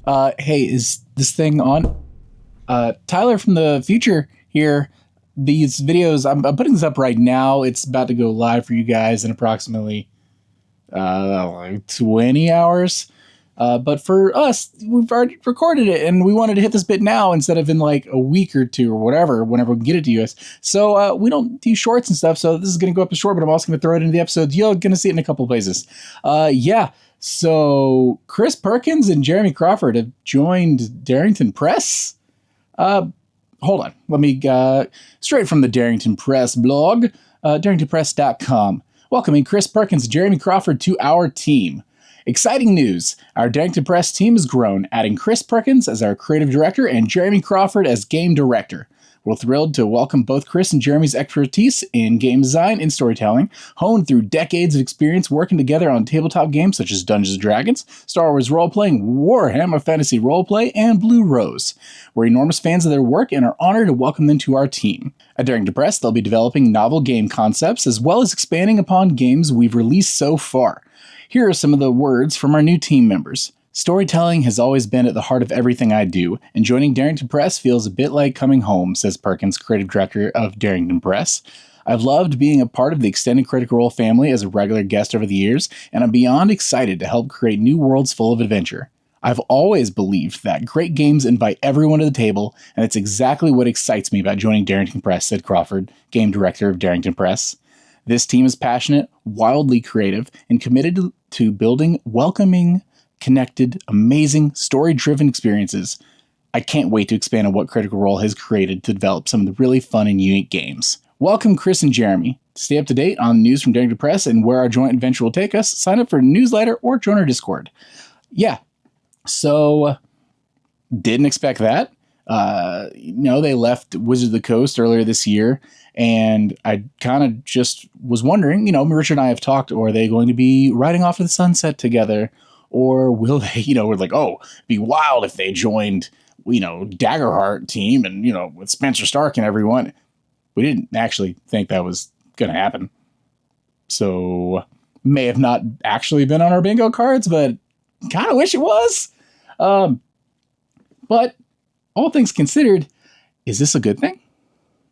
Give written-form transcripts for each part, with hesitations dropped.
Hey, is this thing on? Tyler from the future here. These videos, I'm putting this up right now. It's about to go live for you guys in approximately like 20 hours. But for us, we've already recorded it and we wanted to hit this bit now instead of in like a week or two or whatever, whenever we can get it to you guys. So we don't do shorts and stuff. So this is going to go up as short, but I'm also going to throw it into the episode. You're going to see it in a couple of places. Yeah. So Chris Perkins and Jeremy Crawford have joined Darrington Press. Hold on. Let me, straight from the Darrington Press blog, darringtonpress.com. Welcoming Chris Perkins and Jeremy Crawford to our team. Exciting news. Our Darington Press team has grown, adding Chris Perkins as our creative director and Jeremy Crawford as game director. We're thrilled to welcome both Chris and Jeremy's expertise in game design and storytelling, honed through decades of experience working together on tabletop games such as Dungeons & Dragons, Star Wars role-playing, Warhammer Fantasy Roleplay, and Blue Rose. We're enormous fans of their work and are honored to welcome them to our team. At Darington Press, they'll be developing novel game concepts as well as expanding upon games we've released so far. Here are some of the words from our new team members. Storytelling has always been at the heart of everything I do, and joining Darington Press feels a bit like coming home, says Perkins, creative director of Darington Press. I've loved being a part of the extended Critical Role family as a regular guest over the years, and I'm beyond excited to help create new worlds full of adventure. I've always believed that great games invite everyone to the table, and it's exactly what excites me about joining Darington Press, said Crawford, game director of Darington Press. This team is passionate, wildly creative, and committed to building welcoming, connected, amazing, story-driven experiences. I can't wait to expand on what Critical Role has created to develop some of the really fun and unique games. Welcome, Chris and Jeremy. To stay up to date on news from Darington Press and where our joint adventure will take us, sign up for a newsletter or join our Discord. Yeah, so didn't expect that. They left Wizards of the Coast earlier this year, and I kind of just was wondering, Richard and I have talked, or are they going to be riding off to the sunset together? Or will they, we're like, oh, it'd be wild if they joined, Daggerheart team and, with Spencer Stark and everyone. We didn't actually think that was going to happen. So may have not actually been on our bingo cards, but kind of wish it was. But all things considered, is this a good thing?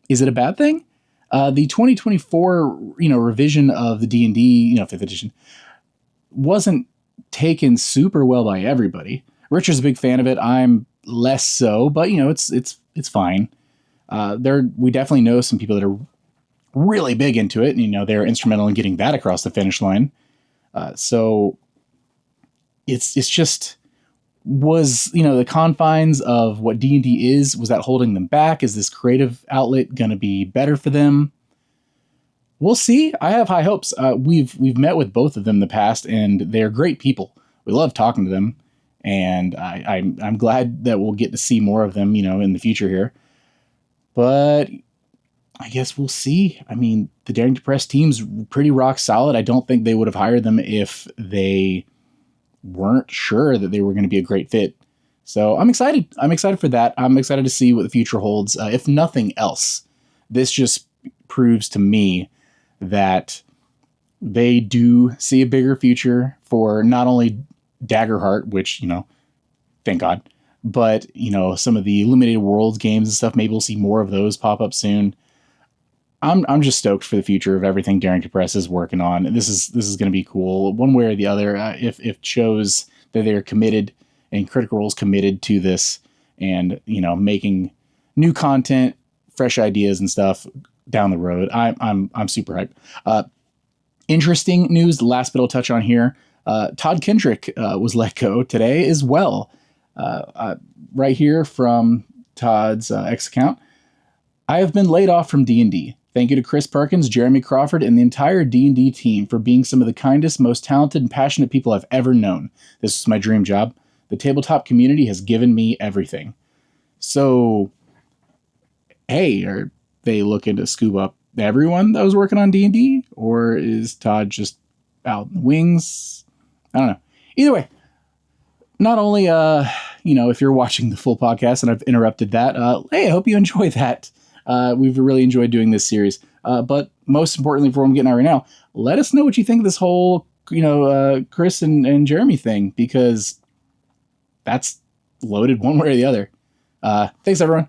Is it a bad thing? The 2024, revision of the D&D, 5th edition wasn't taken super well by everybody. Richard's a big fan of it. I'm less so, but it's fine. We definitely know some people that are really big into it, and they're instrumental in getting that across the finish line. So it's just was the confines of what D&D was that holding them back? Is this creative outlet going to be better for them? We'll see. I have high hopes. We've met with both of them in the past, and they're great people. We love talking to them, and I'm glad that we'll get to see more of them, in the future here. But I guess we'll see. I mean, the Darington Press team's pretty rock solid. I don't think they would have hired them if they weren't sure that they were going to be a great fit. So I'm excited. I'm excited for that. I'm excited to see what the future holds. If nothing else, this just proves to me that they do see a bigger future for not only Daggerheart, which, thank God, but, some of the Illuminated Worlds games and stuff. Maybe we'll see more of those pop up soon. I'm just stoked for the future of everything Darington Press is working on. This is going to be cool one way or the other. If it shows that they're committed and Critical Role's committed to this and, making new content, fresh ideas and stuff down the road, I'm super hyped. Interesting news. The last bit I'll touch on here. Todd Kendrick was let go today as well. Right here from Todd's X account. I have been laid off from D&D. Thank you to Chris Perkins, Jeremy Crawford, and the entire D&D team for being some of the kindest, most talented, and passionate people I've ever known. This is my dream job. The tabletop community has given me everything. So, hey, are they looking to scoop up everyone that was working on D&D? Or is Todd just out in the wings? I don't know. Either way, not only, if you're watching the full podcast and I've interrupted that, hey, I hope you enjoy that. We've really enjoyed doing this series. But most importantly, for what I'm getting at right now, let us know what you think of this whole, Chris and Jeremy thing, because that's loaded one way or the other. Thanks, everyone.